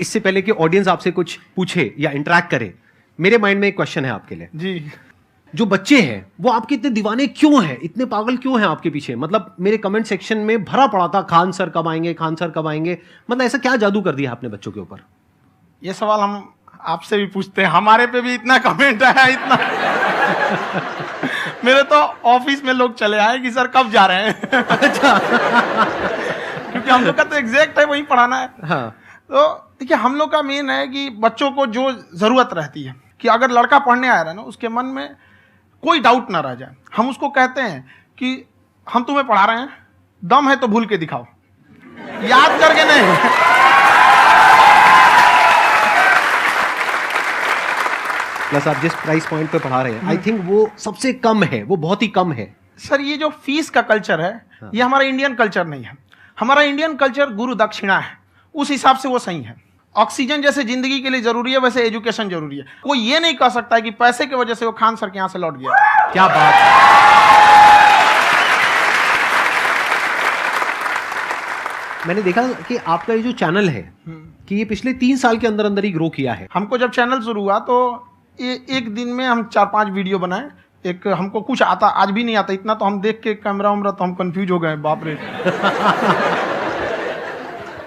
इससे पहले कि ऑडियंस आपसे कुछ पूछे या इंटरेक्ट करे, मेरे माइंड में एक क्वेश्चन है आपके लिए जी। जो बच्चे हैं वो आपके इतने दीवाने क्यों हैं, इतने पागल क्यों हैं आपके पीछे? मतलब मेरे कमेंट सेक्शन में भरा पड़ा था खान सर कब आएंगे, खान सर कब आएंगे। मतलब ऐसा क्या जादू कर दिया आपने बच्चों के ऊपर? ये सवाल हम आपसे भी पूछते हैं, हमारे पे भी इतना कमेंट आया, इतना मेरे तो ऑफिस में लोग चले आए कि सर कब जा रहे हैं। अच्छा। क्योंकि हम लोग का तो एग्जैक्ट है वही पढ़ाना है। हाँ। तो देखिए हम लोग का मेन है कि बच्चों को जो जरूरत रहती है कि अगर लड़का पढ़ने आया रहा ना उसके मन में कोई डाउट ना रह जाए, हम उसको कहते हैं कि हम तुम्हें पढ़ा रहे हैं, दम है तो भूल के दिखाओ, याद करके नहीं। प्लस आप जिस प्राइस पॉइंट पे पढ़ा रहे हैं आई थिंक वो सबसे कम है, वो बहुत ही कम है। सर ये जो फीस का कल्चर है ये हमारा इंडियन कल्चर नहीं है। हमारा इंडियन कल्चर गुरु दक्षिणा है, उस हिसाब से वो सही है। ऑक्सीजन जैसे जिंदगी के लिए जरूरी है वैसे एजुकेशन जरूरी है। कोई ये नहीं कह सकता है कि पैसे की वजह से वो खान सर के यहाँ से लौट गया। क्या बात है। मैंने देखा कि आपका ये जो चैनल है कि ये पिछले 3 साल के अंदर अंदर ही ग्रो किया है। हमको जब चैनल शुरू हुआ तो एक दिन में हम 4-5 वीडियो बनाए। एक हमको कुछ आता, आज भी नहीं आता इतना, तो हम देख के कैमरा उमरा तो हम कंफ्यूज हो गए, बाप रे।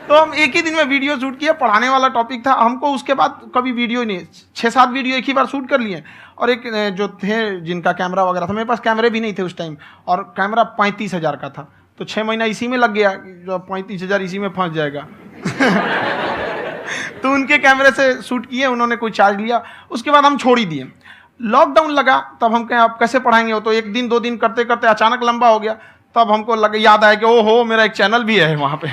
तो हम एक ही दिन में वीडियो शूट किया, पढ़ाने वाला टॉपिक था हमको। उसके बाद कभी वीडियो नहीं, 6-7 वीडियो एक ही बार शूट कर लिए। और एक जो थे जिनका कैमरा वगैरह था, मेरे पास कैमरे भी नहीं थे उस टाइम, और कैमरा 35,000 का था। तो 6 महीना इसी में लग गया, जो 35,000 इसी में फंस जाएगा। तो उनके कैमरे से शूट किए, उन्होंने कोई चार्ज लिया, उसके बाद हम छोड़ ही दिए। लॉकडाउन लगा तब हम कहें आप कैसे पढ़ाएंगे, वो तो 1 दिन 2 दिन करते करते अचानक लंबा हो गया। तब हमको याद आया कि ओहो मेरा एक चैनल भी है वहाँ पे।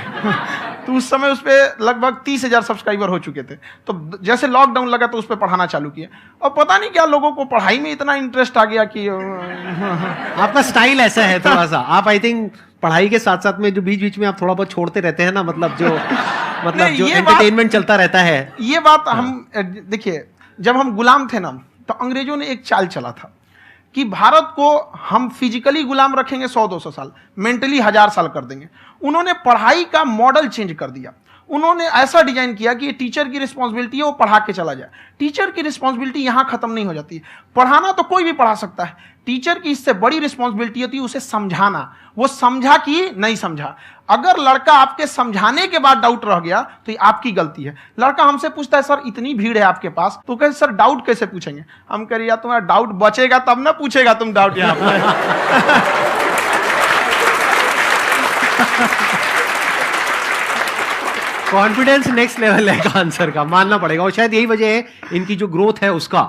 तो उस समय उस पर लगभग 30,000 सब्सक्राइबर हो चुके थे। तो जैसे लॉकडाउन लगा तो उस पर पढ़ाना चालू किया, और पता नहीं क्या लोगों को पढ़ाई में इतना इंटरेस्ट आ गया कि आपका स्टाइल ऐसा है थोड़ा सा, आप आई थिंक पढ़ाई के साथ साथ में जो बीच बीच में आप थोड़ा बहुत छोड़ते रहते हैं ना, मतलब जो एंटरटेनमेंट चलता रहता है। ये बात हम देखिए, जब हम गुलाम थे ना तो अंग्रेजों ने एक चाल चला था कि भारत को हम फिजिकली गुलाम रखेंगे 100-200 साल, मेंटली 1000 साल कर देंगे। उन्होंने पढ़ाई का मॉडल चेंज कर दिया। उन्होंने ऐसा डिजाइन किया कि ये टीचर की रिस्पॉन्सिबिलिटी है, वो पढ़ा के चला जाए। टीचर की रिस्पॉन्सिबिलिटी यहां खत्म नहीं हो जाती। पढ़ाना तो कोई भी पढ़ा सकता है, टीचर की इससे बड़ी रिस्पॉन्सिबिलिटी होती है उसे समझाना। वो समझा कि नहीं समझा। अगर लड़का आपके समझाने के बाद डाउट रह गया तो ये आपकी गलती है। लड़का हमसे पूछता है सर इतनी भीड़ है आपके पास, तो कहे सर डाउट कैसे पूछेंगे? हम कह रहे यार तुम्हारा डाउट बचेगा तब ना पूछेगा तुम डाउट यहाँ पे। कॉन्फिडेंस नेक्स्ट लेवल है आंसर का, मानना पड़ेगा। और शायद यही वजह है इनकी जो ग्रोथ है उसका।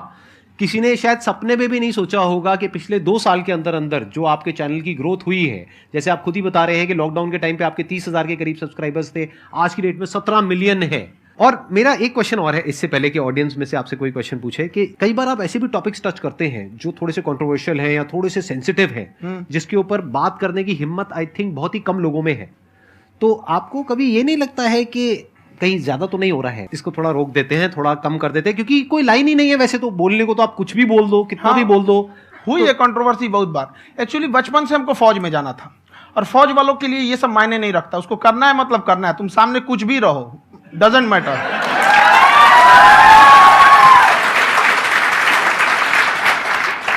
किसी ने शायद सपने में भी नहीं सोचा होगा कि पिछले 2 साल के अंदर अंदर जो आपके चैनल की ग्रोथ हुई है, जैसे आप खुद ही बता रहे हैं कि लॉकडाउन के टाइम पे आपके 30,000 के करीब सब्सक्राइबर्स थे, आज की डेट में 17 मिलियन है। और मेरा एक क्वेश्चन और है, इससे पहले कि ऑडियंस में से आपसे कोई क्वेश्चन पूछे, कि कई बार आप ऐसे भी टॉपिक्स टच करते हैं जो थोड़े से कंट्रोवर्शियल हैं या थोड़े से सेंसिटिव हैं, जिसके ऊपर बात करने की हिम्मत आई थिंक बहुत ही कम लोगों में है। तो आपको कभी ये नहीं लगता है कि कहीं ज्यादा तो नहीं हो रहा है, इसको थोड़ा रोक देते हैं, थोड़ा कम कर देते हैं? क्योंकि कोई लाइन ही नहीं है वैसे तो बोलने को, तो आप कुछ भी बोल दो, कितना भी बोल दो। हुई है कंट्रोवर्सी बहुत बार। एक्चुअली बचपन से हमको फौज में जाना था, और फौज वालों के लिए ये सब मायने नहीं रखता। उसको करना है मतलब करना है, तुम सामने कुछ भी रहो, डजंट मैटर।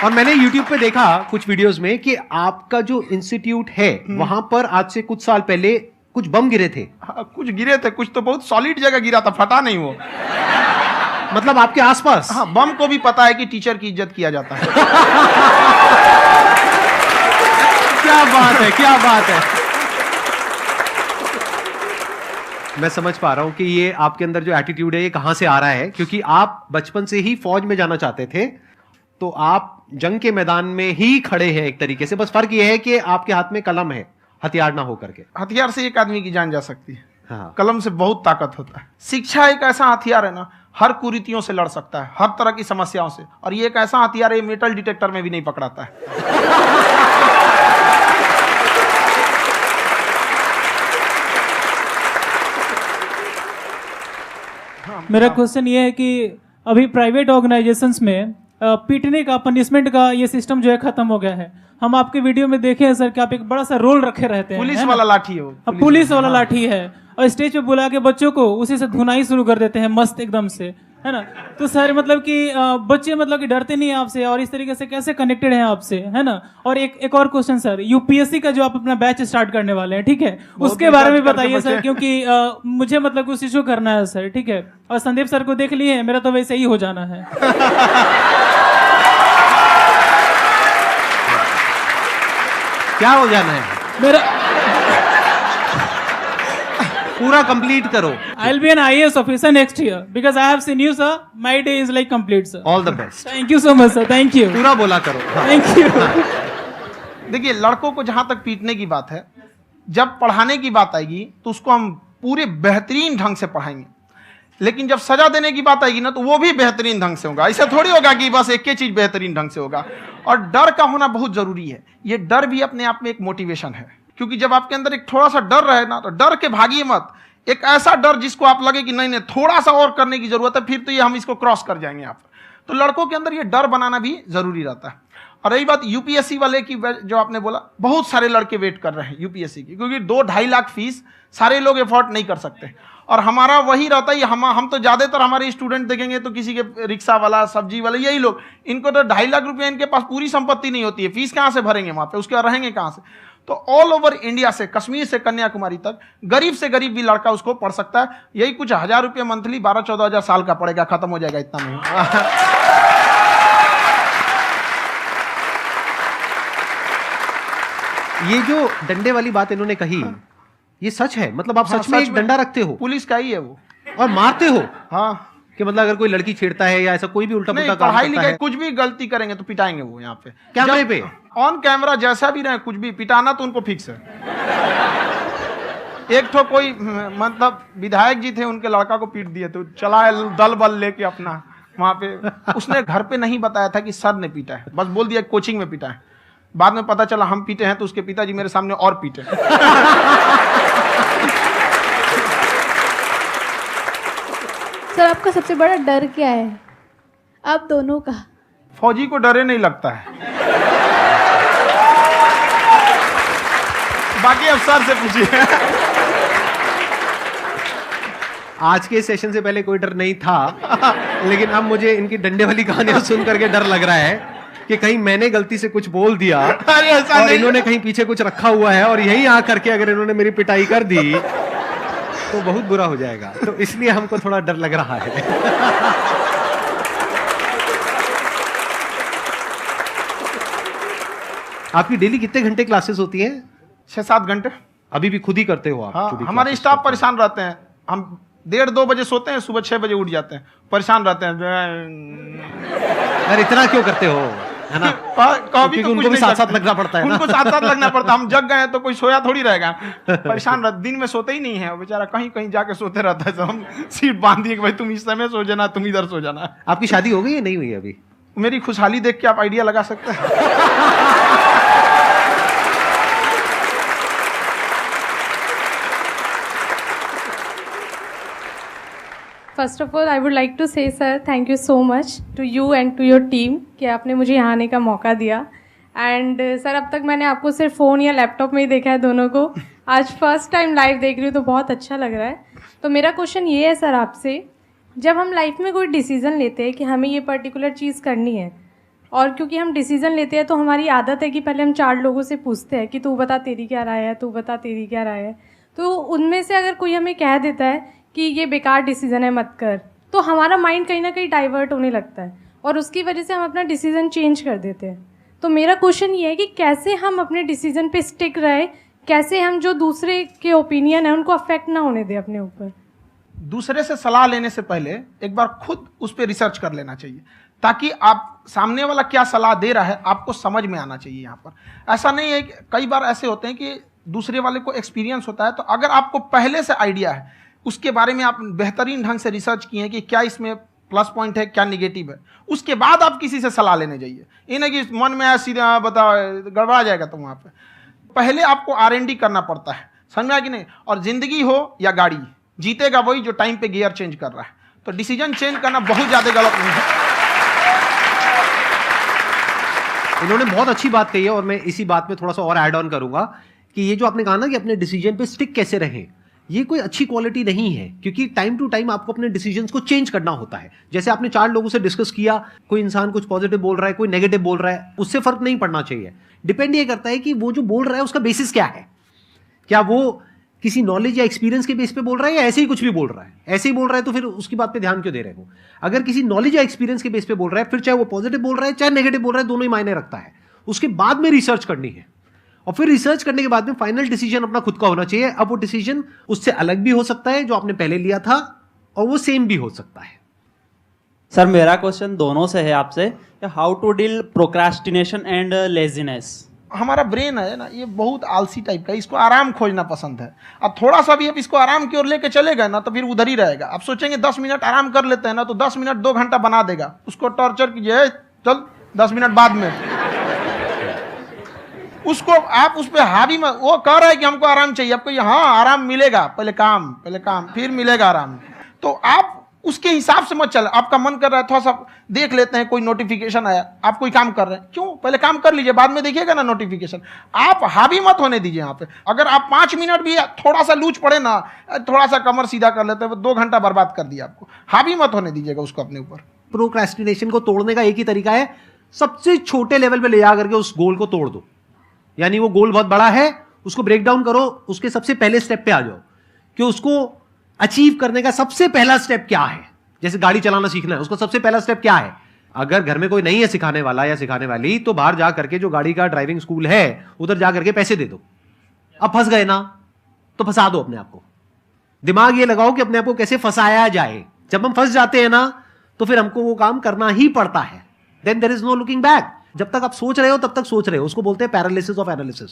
और मैंने YouTube पे देखा कुछ वीडियोस में कि आपका जो इंस्टीट्यूट है वहां पर आज से कुछ साल पहले कुछ बम गिरे थे। हाँ, कुछ गिरे थे, कुछ तो बहुत सॉलिड जगह गिरा था, फटा नहीं वो। मतलब आपके आसपास? हाँ, बम को भी पता है कि टीचर की इज्जत किया जाता है। क्या बात है, क्या बात है। मैं समझ पा रहा हूं कि ये आपके अंदर जो एटीट्यूड है ये कहां से आ रहा है, क्योंकि आप बचपन से ही फौज में जाना चाहते थे, तो आप जंग के मैदान में ही खड़े हैं एक तरीके से। बस फर्क ये है कि आपके हाथ में कलम है, हथियार ना हो करके। हथियार से एक आदमी की जान जा सकती है, हाँ। कलम से बहुत ताकत होता है। शिक्षा एक ऐसा हथियार है ना, हर कुरीतियों से लड़ सकता है, हर तरह की समस्याओं से। और ये एक ऐसा हथियार है, मेटल डिटेक्टर में भी नहीं पकड़ाता है। मेरा क्वेश्चन ये है कि अभी प्राइवेट ऑर्गेनाइजेशंस में पीटने का, पनिशमेंट का ये सिस्टम जो है खत्म हो गया है। हम आपके वीडियो में देखे हैं सर कि आप एक बड़ा सा रोल रखे रहते हैं, पुलिस वाला लाठी है वो, पुलिस वाला लाठी है, और स्टेज पे बुला के बच्चों को उसी से धुनाई शुरू कर देते हैं मस्त एकदम से, है ना। तो सर मतलब कि बच्चे मतलब कि डरते नहीं है आपसे, और इस तरीके से कैसे कनेक्टेड हैं आपसे, है ना। और एक और क्वेश्चन सर, यूपीएससी का जो आप अपना बैच स्टार्ट करने वाले हैं, ठीक है, उसके बारे में बताइए सर, क्योंकि मुझे मतलब उस चीज को करना है सर, ठीक है। और संदीप सर को देख लिए, मेरा तो वैसे ही हो जाना है। क्या हो जाना है मेरा पूरा कंप्लीट करो। I'll be an IAS officer next year because I have seen you, sir. My day is like complete, sir. All the best. Thank you so much, sir. Thank you. पूरा बोला करो। Thank you. देखिए, लड़कों को जहां तक पीटने की बात है, जब पढ़ाने की बात आएगी तो उसको हम पूरे बेहतरीन ढंग से पढ़ाएंगे, लेकिन जब सजा देने की बात आएगी ना, तो वो भी बेहतरीन ढंग से होगा। ऐसा थोड़ी होगा कि बस एक ही चीज बेहतरीन ढंग से होगा। और डर का होना बहुत जरूरी है। ये डर भी अपने आप में एक मोटिवेशन है, क्योंकि जब आपके अंदर एक थोड़ा सा डर रहे ना, तो डर के भागिए मत। एक ऐसा डर जिसको आप लगे कि नहीं नहीं थोड़ा सा और करने की जरूरत है, फिर तो ये हम इसको क्रॉस कर जाएंगे आप। तो लड़कों के अंदर ये डर बनाना भी जरूरी रहता है। और रही बात यूपीएससी वाले की, जो आपने बोला, बहुत सारे लड़के वेट कर रहे हैं यूपीएससी की, क्योंकि 2-2.5 लाख फीस सारे लोग एफोर्ड नहीं कर सकते। और हमारा वही रहता है, हम तो ज्यादातर हमारे स्टूडेंट देखेंगे तो किसी के रिक्शा वाला, सब्जी वाला, यही लोग, इनको तो 2.5 लाख रुपया इनके पास पूरी संपत्ति नहीं होती है, फीस कहाँ से भरेंगे वहां पे, उसके बाद रहेंगे कहाँ से। तो ऑल ओवर इंडिया से, कश्मीर से कन्याकुमारी तक, गरीब से गरीब भी लड़का उसको पढ़ सकता है। यही कुछ 1000 रुपये मंथली, 12-14 हजार साल का पड़ेगा, खत्म हो जाएगा इतना में। ये जो डंडे वाली बात इन्होंने कही, ये सच है? मतलब आप सच में एक डंडा रखते हो? पुलिस का ही है वो। और मारते हो? हाँ, कि मतलब अगर कोई लड़की छेड़ता है या ऐसा कोई भी उल्टा पुल्टा काम पढ़ाई करता लिखाई है, कुछ भी गलती करेंगे तो पिटाएंगे वो। यहाँ पे कैमरे पे ऑन कैमरा जैसा भी रहे, कुछ भी पिटाना तो उनको फिक्स है। एक तो कोई मतलब विधायक जी थे, उनके लड़का को पीट दिए, तो चला दल बल लेके अपना वहां पे। उसने घर पे नहीं बताया था कि सर ने पीटा है, बस बोल दिया कोचिंग में पीटा है। बाद में पता चला हम पीटे हैं, तो उसके पिताजी मेरे सामने और पीटे। सर आपका सबसे बड़ा डर क्या है, आप दोनों का? फौजी को डरे नहीं लगता है। बाकी अब सर से पूछिए। आज के सेशन से पहले कोई डर नहीं था, लेकिन अब मुझे इनकी डंडे वाली कहानियां सुन करके डर लग रहा है कि कहीं मैंने गलती से कुछ बोल दिया और इन्होंने कहीं पीछे कुछ रखा हुआ है, और यही आ करके अगर इन्होंने मेरी पिटाई कर दी तो बहुत बुरा हो जाएगा। तो इसलिए हमको थोड़ा डर लग रहा है। आपकी डेली कितने घंटे क्लासेस होती हैं? 6-7 घंटे। अभी भी खुद ही करते हो आप? हाँ, हमारे स्टाफ परेशान रहते हैं। हम 1:30-2 बजे सोते हैं, सुबह 6 बजे उठ जाते हैं, परेशान रहते हैं। अरे इतना क्यों करते हो, है ना? क्योंकि उनको भी साथ साथ लगना पड़ता है ना? उनको साथ साथ लगना पड़ता है। हम जग गए तो कोई सोया थोड़ी रहेगा, परेशान रहते। दिन में सोते ही नहीं है बेचारा, कहीं कहीं जाके सोते रहता है। तो हम सीट बांध दिए कि भाई तुम इस समय सो जाना, तुम इधर सो जाना। आपकी शादी हो गई है? नहीं हुई है अभी? मेरी खुशहाली देख के आप आइडिया लगा सकते हैं। First of all I would like to say sir thank you so much to you and to your team कि आपने मुझे यहाँ आने का मौका दिया। एंड सर अब तक मैंने आपको सिर्फ फ़ोन या लैपटॉप में ही देखा है दोनों को, आज फर्स्ट टाइम लाइव देख रही हूँ तो बहुत अच्छा लग रहा है। तो मेरा क्वेश्चन ये है सर आपसे, जब हम लाइफ में कोई डिसीज़न लेते हैं कि हमें ये पर्टिकुलर चीज़ करनी है, और क्योंकि हम डिसीज़न लेते हैं तो हमारी आदत है कि पहले हम 4 लोगों से पूछते हैं कि तू बता तेरी क्या राय है, तू बता तेरी क्या राय है। तो उनमें से अगर कोई हमें कह देता है कि ये बेकार डिसीज़न है मत कर, तो हमारा माइंड कहीं ना कहीं डाइवर्ट होने लगता है और उसकी वजह से हम अपना डिसीज़न चेंज कर देते हैं। तो मेरा क्वेश्चन ये है कि कैसे हम अपने डिसीज़न पे स्टिक रहे, कैसे हम जो दूसरे के ओपिनियन है उनको अफेक्ट ना होने दें अपने ऊपर। दूसरे से सलाह लेने से पहले एक बार खुद उस पर रिसर्च कर लेना चाहिए, ताकि आप सामने वाला क्या सलाह दे रहा है आपको समझ में आना चाहिए। यहाँ पर ऐसा नहीं है कि कई बार ऐसे होते हैं कि दूसरे वाले को एक्सपीरियंस होता है, तो अगर आपको पहले से आइडिया है, उसके बारे में आप बेहतरीन ढंग से रिसर्च किए हैं कि क्या इसमें प्लस पॉइंट है, क्या निगेटिव है, उसके बाद आप किसी से सलाह लेने जाइए। ये नहीं कि मन में आया सीधा बताओ, गड़बड़ा जाएगा। तो वहाँ पे पहले आपको R&D करना पड़ता है, समझ में आया कि नहीं? और जिंदगी हो या गाड़ी, जीतेगा वही जो टाइम पे गियर चेंज कर रहा है। तो डिसीजन चेंज करना बहुत ज़्यादा गलत नहीं है। इन्होंने बहुत अच्छी बात कही है और मैं इसी बात में थोड़ा सा और ऐड ऑन करूंगा कि ये जो आपने कहा ना कि अपने डिसीजन पे स्टिक कैसे रहें, ये कोई अच्छी क्वालिटी नहीं है, क्योंकि टाइम टू टाइम आपको अपने डिसीजंस को चेंज करना होता है। जैसे आपने 4 लोगों से डिस्कस किया, कोई इंसान कुछ पॉजिटिव बोल रहा है, कोई नेगेटिव बोल रहा है, उससे फर्क नहीं पड़ना चाहिए। डिपेंड ये करता है कि वो जो बोल रहा है उसका बेसिस क्या है, क्या वो किसी नॉलेज या एक्सपीरियंस के बेस पे बोल रहा है या ऐसे ही कुछ भी बोल रहा है। ऐसे ही बोल रहा है तो फिर उसकी बात पे ध्यान क्यों दे रहे हो। अगर किसी नॉलेज या एक्सपीरियंस के बेस पे बोल रहा है, फिर चाहे वो पॉजिटिव बोल रहा है चाहे नेगेटिव बोल रहा है, दोनों ही मायने रखता है। उसके बाद में रिसर्च करनी है और फिर रिसर्च करने के बाद में फाइनल डिसीजन अपना खुद का होना चाहिए। अब वो डिसीजन उससे अलग भी हो सकता है जो आपने पहले लिया था, और वो सेम भी हो सकता है। सर मेरा क्वेश्चन दोनों से है आपसे, how to deal procrastination and laziness. हमारा ब्रेन है ना, ये बहुत आलसी टाइप का, इसको आराम खोजना पसंद है। अब थोड़ा सा भी अब इसको आराम की ओर लेके चले गए ना तो फिर उधर ही रहेगा। आप सोचेंगे 10 मिनट आराम कर लेते हैं ना, तो 10 मिनट 2 घंटा बना देगा। उसको टॉर्चर कीजिए, चल 10 मिनट बाद में। उसको आप उस पर हावी मत, वो कह रहा है कि हमको आराम चाहिए, आपको हाँ आराम मिलेगा, पहले काम फिर मिलेगा आराम। तो आप उसके हिसाब से मत चल। आपका मन कर रहा है थोड़ा सा देख लेते हैं, कोई नोटिफिकेशन आया, आप कोई काम कर रहे हैं, क्यों पहले काम कर लीजिए, बाद में देखिएगा ना नोटिफिकेशन। आप हावी मत होने दीजिए यहाँ पे। अगर आप 5 मिनट भी थोड़ा सा लूज पड़े ना, थोड़ा सा कमर सीधा कर लेते हैं, 2 घंटा बर्बाद कर दिया आपको। हावी मत होने दीजिएगा उसको अपने ऊपर। प्रोक्रेस्टिनेशन को तोड़ने का एक ही तरीका है, सबसे छोटे लेवल पे ले जा करके उस गोल को तोड़ दो। यानी वो गोल बहुत बड़ा है, उसको ब्रेक डाउन करो, उसके सबसे पहले स्टेप पे आ जाओ कि उसको अचीव करने का सबसे पहला स्टेप क्या है। जैसे गाड़ी चलाना सीखना है, उसका सबसे पहला स्टेप क्या है। अगर घर में कोई नहीं है सिखाने वाला या सिखाने वाली, तो बाहर जा करके जो गाड़ी का ड्राइविंग स्कूल है उधर जा करके पैसे दे दो। अब फंस गए ना तो फंसा दो अपने आप को। दिमाग ये लगाओ कि अपने आप को कैसे फंसाया जाए। जब हम फंस जाते हैं ना तो फिर हमको वो काम करना ही पड़ता है। Then there is no looking back. जब तक आप सोच रहे हो तब तक सोच रहे हो, उसको बोलते हैं पैरालिसिस ऑफ एनालिसिस,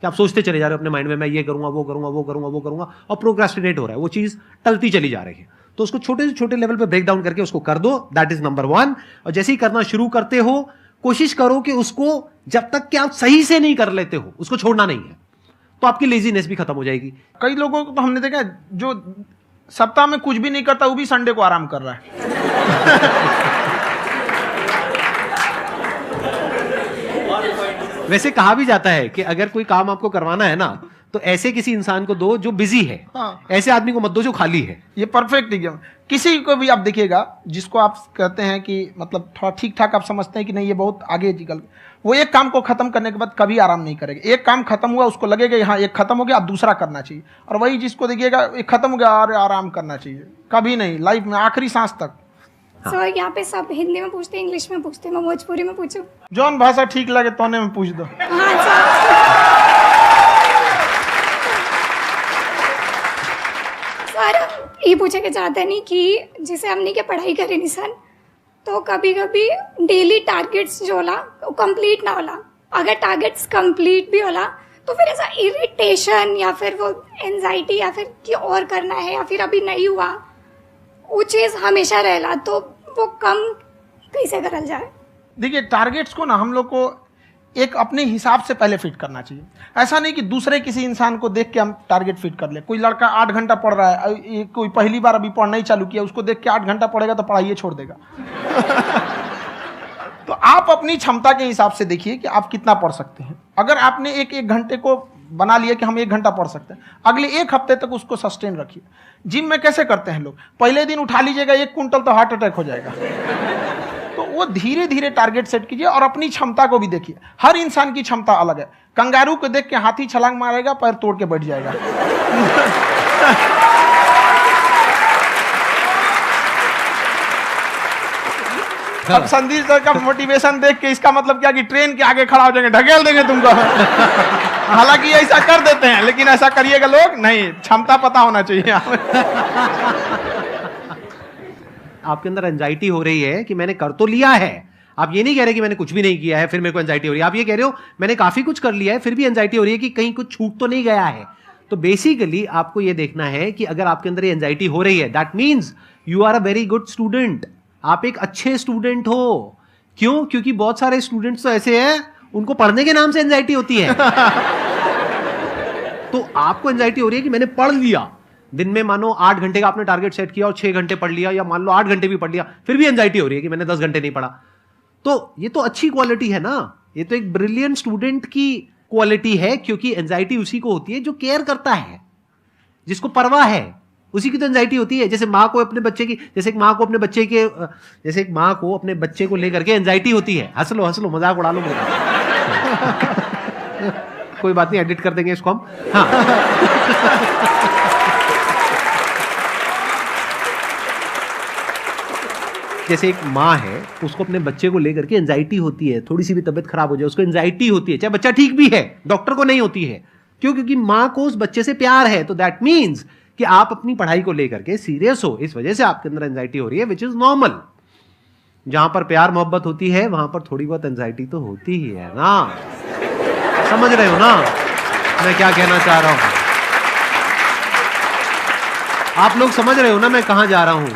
कि आप सोचते चले जा रहे हो अपने माइंड में, मैं ये करूंगा वो करूंगा वो करूंगा वो करूंगा, और प्रोक्रेस्टिनेट हो रहा है, वो चीज टलती चली जा रही है। तो उसको छोटे से छोटे लेवल पे ब्रेक डाउन करके उसको कर दो, दैट इज नंबर 1। और जैसे ही करना शुरू करते हो, कोशिश करो कि उसको जब तक कि आप सही से नहीं कर लेते हो उसको छोड़ना नहीं है, तो आपकी लेजीनेस भी खत्म हो जाएगी। कई लोगों को तो हमने देखा जो सप्ताह में कुछ भी नहीं करता, वो भी संडे को आराम कर रहा है। वैसे कहा भी जाता है कि अगर कोई काम आपको करवाना है ना तो ऐसे किसी इंसान को दो जो बिजी है। हाँ। ऐसे आदमी को मत दो जो खाली है। ये परफेक्ट एग्जाम। किसी को भी आप देखिएगा जिसको आप कहते हैं कि मतलब थोड़ा ठीक ठाक आप समझते हैं कि नहीं ये बहुत आगे निकल, वो एक काम को खत्म करने के बाद कभी आराम नहीं करेगा। एक काम खत्म हुआ उसको लगेगा हाँ एक खत्म हो गया, अब दूसरा करना चाहिए। और वही जिसको देखिएगा एक खत्म हो गया और आराम करना चाहिए, कभी नहीं, लाइफ में आखिरी सांस तक। सर यहाँ पे सब हिंदी में पूछते हैं, इंग्लिश में पूछते हैं, मैं भोजपुरी में पूछूं? जौन भाषा ठीक लगे तोने में पूछ दो। हाँ सर। सर ये पूछे के चाहते नहीं कि जैसे हमने के पढ़ाई करे नहीं सर, तो कभी कभी डेली टारगेट्स जो होला वो कंप्लीट ना होला। अगर टारगेट्स कंप्लीट भी होला तो फिर ऐसा इरिटेशन या फिर वो एंजाइटी या फिर कि और करना है या फिर अभी नहीं हुआ, वो चीज़ हमेशा रहेला, तो वो कम कैसे करल जाए? देखिए टारगेट्स को ना हम लोग को एक अपने हिसाब से पहले फिट करना चाहिए। ऐसा नहीं कि दूसरे किसी इंसान को देख के हम टारगेट फिट कर ले। कोई लड़का 8 घंटा पढ़ रहा है, कोई पहली बार अभी पढ़ना ही चालू किया, उसको देख के 8 घंटा पढ़ेगा तो पढ़ाई छोड़ देगा। तो आप अपनी क्षमता के हिसाब से देखिए कि आप कितना पढ़ सकते हैं। अगर आपने एक घंटे को बना लिया कि हम 1 घंटा पढ़ सकते हैं, अगले 1 हफ्ते तक उसको सस्टेन रखिए। जिम में कैसे करते हैं लोग, पहले दिन उठा लीजिएगा 1 क्विंटल तो हार्ट अटैक हो जाएगा। तो वो धीरे धीरे टारगेट सेट कीजिए और अपनी क्षमता को भी देखिए। हर इंसान की क्षमता अलग है। कंगारू को देख के हाथी छलांग मारेगा, पैर तोड़ के बैठ जाएगा। अब संदीप सर का मोटिवेशन देख के इसका मतलब क्या कि ट्रेन के आगे खड़ा हो जाएंगे, ढकेल देंगे तुमको। हालांकि ऐसा कर देते हैं, लेकिन ऐसा करिएगा लोग नहीं, क्षमता पता होना चाहिए। आपके अंदर एंजाइटी हो रही है कि मैंने कर तो लिया है, आप ये नहीं कह रहे कि मैंने कुछ भी नहीं किया है फिर मेरे को एंजाइटी हो रही है। आप ये कह रहे हो मैंने काफी कुछ कर लिया है फिर भी एंजाइटी हो रही है कि कहीं कुछ छूट तो नहीं गया है। तो बेसिकली आपको ये देखना है कि अगर आपके अंदर ये एंजाइटी हो रही है, that means you are a very good student. आप एक अच्छे स्टूडेंट हो। क्यों? क्योंकि बहुत सारे स्टूडेंट्स तो ऐसे हैं उनको पढ़ने के नाम से एंजाइटी होती है। तो आपको एंजाइटी हो रही है कि मैंने पढ़ लिया, दिन में मानो 8 घंटे का आपने टारगेट सेट किया और 6 घंटे पढ़ लिया, या मान लो 8 घंटे भी पढ़ लिया, फिर भी एंजाइटी हो रही है कि मैंने 10 घंटे नहीं पढ़ा। तो ये तो अच्छी क्वालिटी है ना, ये तो एक ब्रिलियंट स्टूडेंट की क्वालिटी है, क्योंकि एंजाइटी उसी को होती है जो केयर करता है, जिसको परवाह है, उसी की तो एंजाइटी होती है। जैसे माँ को अपने बच्चे की, जैसे एक माँ को अपने बच्चे को लेकर के एंजाइटी होती है। हंस लो मजाक उड़ा लो मेरा। कोई बात नहीं, एडिट कर देंगे इसको हम। हाँ। जैसे एक माँ है, उसको अपने बच्चे को लेकर के एंजाइटी होती है, थोड़ी सी भी तबीयत खराब हो जाए उसको एंजाइटी होती है, चाहे बच्चा ठीक भी है, डॉक्टर को नहीं होती है। क्यों? क्योंकि माँ को उस बच्चे से प्यार है। तो दैट मीन्स कि आप अपनी पढ़ाई को लेकर के सीरियस हो, इस वजह से आपके अंदर एंजाइटी हो रही है, विच इज नॉर्मल। जहां पर प्यार मोहब्बत होती है वहां पर थोड़ी बहुत एंजाइटी तो होती ही है ना। समझ रहे हो ना मैं क्या कहना चाह रहा हूं? आप लोग समझ रहे हो ना मैं कहां जा रहा हूं?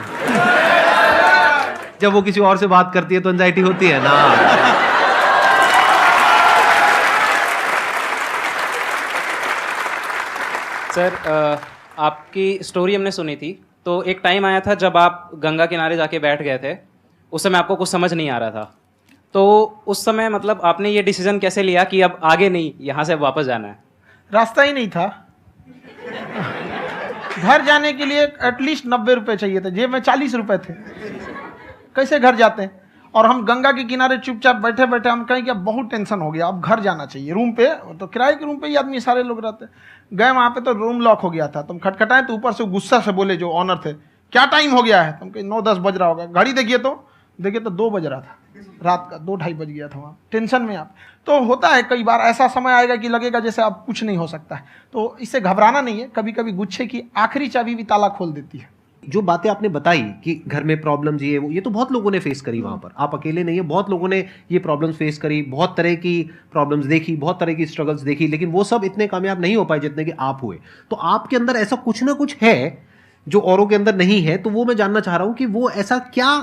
जब वो किसी और से बात करती है तो एंजाइटी होती है ना। सर आपकी स्टोरी हमने सुनी थी, तो एक टाइम आया था जब आप गंगा किनारे जाके बैठ गए थे, उस समय आपको कुछ समझ नहीं आ रहा था, तो उस समय मतलब आपने ये डिसीजन कैसे लिया कि अब आगे नहीं, यहाँ से वापस जाना है? रास्ता ही नहीं था। घर जाने के लिए एटलीस्ट 90 रुपए चाहिए थे, जेब में 40 रुपए थे, कैसे घर जाते हैं? और हम गंगा के किनारे चुपचाप बैठे बैठे हम कहें कि अब बहुत टेंशन हो गया, अब घर जाना चाहिए। रूम पे तो किराए के रूम पे ही आदमी सारे लोग रहते, गए वहाँ पे तो रूम लॉक हो गया था। तुम खटखटाए तो ऊपर से गुस्सा से बोले जो ऑनर थे, क्या टाइम हो गया है? तुम कहे 9-10 बज रहा होगा। घड़ी देखिए तो 2 बज रहा था, रात का 2-2:30 बज गया था वहाँ। टेंशन में आप तो होता है, कई बार ऐसा समय आएगा कि लगेगा जैसे आप कुछ नहीं हो सकता है, तो इससे घबराना नहीं है। कभी कभी गुच्छे की आखिरी चाबी भी ताला खोल देती है। जो बातें आपने बताई कि घर में प्रॉब्लम्स ये वो, ये तो बहुत लोगों ने फेस करी वहां पर, आप अकेले नहीं है, बहुत लोगों ने ये प्रॉब्लम्स फेस करी, बहुत तरह की प्रॉब्लम्स देखी, बहुत तरह की स्ट्रगल्स देखी, लेकिन वो सब इतने कामयाब नहीं हो पाए जितने कि आप हुए। तो आपके अंदर ऐसा कुछ ना कुछ है जो औरों के अंदर नहीं है, तो वो मैं जानना चाह रहा हूं कि वो ऐसा क्या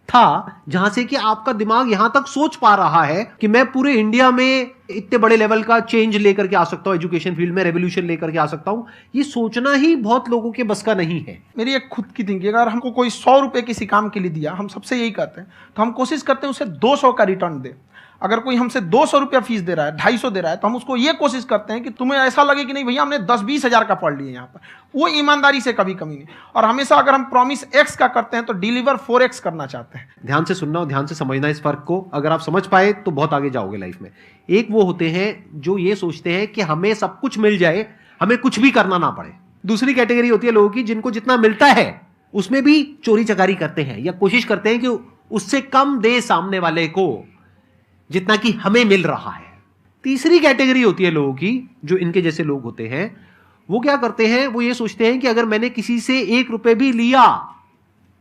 था जहां से कि आपका दिमाग यहां तक सोच पा रहा है कि मैं पूरे इंडिया में इतने बड़े लेवल का चेंज लेकर के आ सकता हूं, एजुकेशन फील्ड में रेवोल्यूशन लेकर के आ सकता हूं। ये सोचना ही बहुत लोगों के बस का नहीं है। मेरी एक खुद की थिंकिंग, अगर हमको कोई 100 रुपए किसी काम के लिए दिया, हम सबसे यही कहते हैं, तो हम कोशिश करते हैं उसे 200 का रिटर्न दे। अगर कोई हमसे 200 रुपया फीस दे रहा है, 250 दे रहा है, तो हम उसको ये कोशिश करते हैं कि तुम्हें ऐसा लगे कि नहीं भैया हमने 10-20 हज़ार का पढ़ लिया यहाँ पर। वो ईमानदारी से कभी कमी नहीं। और हमेशा अगर हम प्रॉमिस एक्स का करते हैं तो डिलीवर 4x करना चाहते हैं। ध्यान से सुनना और ध्यान से समझना इस फर्क को, अगर आप समझ पाए तो बहुत आगे जाओगे लाइफ में। एक वो होते हैं जो ये सोचते हैं कि हमें सब कुछ मिल जाए, हमें कुछ भी करना ना पड़े। दूसरी कैटेगरी होती है लोगों की जिनको जितना मिलता है उसमें भी चोरी चकारी करते हैं या कोशिश करते हैं कि उससे कम दे सामने वाले को जितना कि हमें मिल रहा है। तीसरी कैटेगरी होती है लोगों की, जो इनके जैसे लोग होते हैं, वो क्या करते हैं, वो ये सोचते हैं कि अगर मैंने किसी से 1 रुपए भी लिया,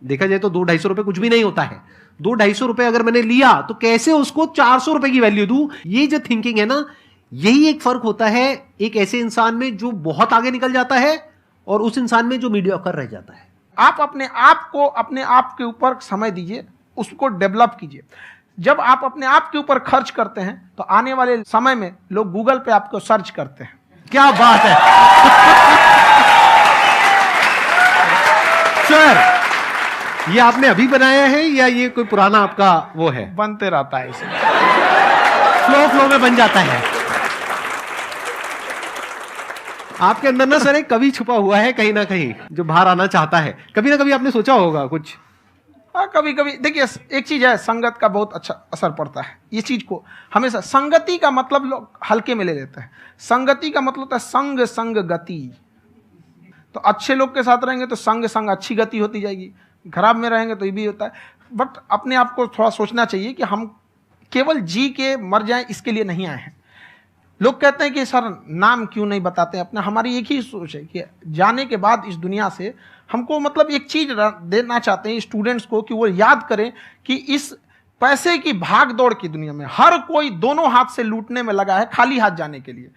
देखा जाए तो 200-250 रुपए कुछ भी नहीं होता है, 200-250 रुपए अगर मैंने लिया तो कैसे उसको 400 रुपए की वैल्यू दूं। ये जो थिंकिंग है ना, यही एक फर्क होता है एक ऐसे इंसान में जो बहुत आगे निकल जाता है और उस इंसान में जो मीडियोकर रह जाता है। आप अपने आप को अपने आप के ऊपर समय दीजिए, उसको डेवलप कीजिए। जब आप अपने आप के ऊपर खर्च करते हैं तो आने वाले समय में लोग गूगल पे आपको सर्च करते हैं। क्या बात है सर, ये आपने अभी बनाया है या ये कोई पुराना आपका वो है? बनते रहता है, इसे फ्लो में बन जाता है। आपके अंदर ना सर एक कवि छुपा हुआ है कहीं ना कहीं जो बाहर आना चाहता है। कभी ना कभी आपने सोचा होगा कुछ? हाँ, कभी कभी देखिए, एक चीज है, संगत का बहुत अच्छा असर पड़ता है। ये चीज को हमेशा, संगति का मतलब लोग हल्के में ले लेते हैं। संगति का मतलब होता है संग संग गति। तो अच्छे लोग के साथ रहेंगे तो संग संग अच्छी गति होती जाएगी, खराब में रहेंगे तो ये भी होता है। बट अपने आप को थोड़ा सोचना चाहिए कि हम केवल जी के मर जाएं इसके लिए नहीं आए हैं। लोग कहते हैं कि सर नाम क्यों नहीं बताते अपना। हमारी एक ही सोच है कि जाने के बाद इस दुनिया से हमको मतलब एक चीज देना चाहते हैं स्टूडेंट्स को, कि वो याद करें कि इस पैसे की भाग दौड़ की दुनिया में हर कोई दोनों हाथ से लूटने में लगा है, खाली हाथ जाने के लिए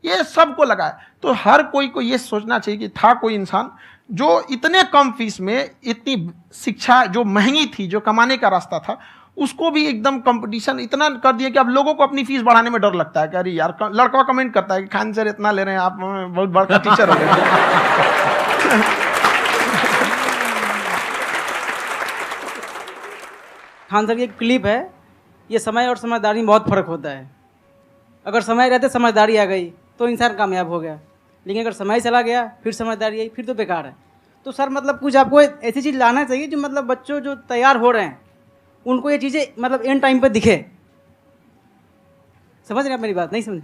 ये सबको लगा है। तो हर कोई को ये सोचना चाहिए कि था कोई इंसान जो इतने कम फीस में इतनी शिक्षा जो महंगी थी, जो कमाने का रास्ता था, उसको भी एकदम कंपटीशन इतना कर दिया कि अब लोगों को अपनी फीस बढ़ाने में डर लगता है कि अरे यार, लड़का कमेंट करता है कि खान सर इतना ले रहे हैं, आप बहुत बड़ा टीचर हो गए। खान सर की एक क्लिप है ये समय और समझदारी में बहुत फ़र्क होता है। अगर समय रहते समझदारी आ गई तो इंसान कामयाब हो गया, लेकिन अगर समय चला गया फिर समझदारी आई फिर तो बेकार है। तो सर मतलब कुछ आपको ऐसी चीज़ लाना चाहिए जो मतलब बच्चों जो तैयार हो रहे हैं उनको ये चीज़ें मतलब एंड टाइम पर दिखे। समझ रहे आप मेरी बात? नहीं समझ?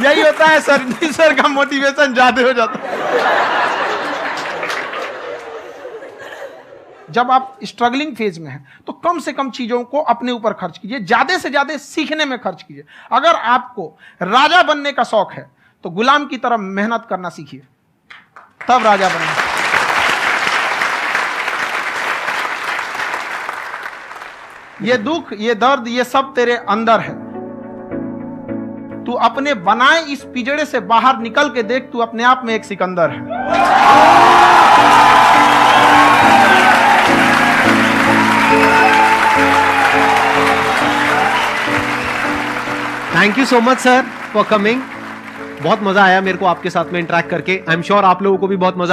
यही होता है सर, सर का मोटिवेशन ज्यादा हो जाता है। जब आप स्ट्रगलिंग फेज में हैं तो कम से कम चीजों को अपने ऊपर खर्च कीजिए, ज्यादा से ज्यादा सीखने में खर्च कीजिए। अगर आपको राजा बनने का शौक है तो गुलाम की तरह मेहनत करना सीखिए, तब राजा बनेंगे। ये दुख, ये दर्द, ये सब तेरे अंदर है। तू अपने बनाए इस पिंजड़े से बाहर निकल के देख, तू अपने आप में एक सिकंदर है। Thank you so much sir for coming. बहुत मजा आया मेरे को आपके साथ में इंटरेक्ट करके। आई एम श्योर आप लोगों को भी बहुत मजा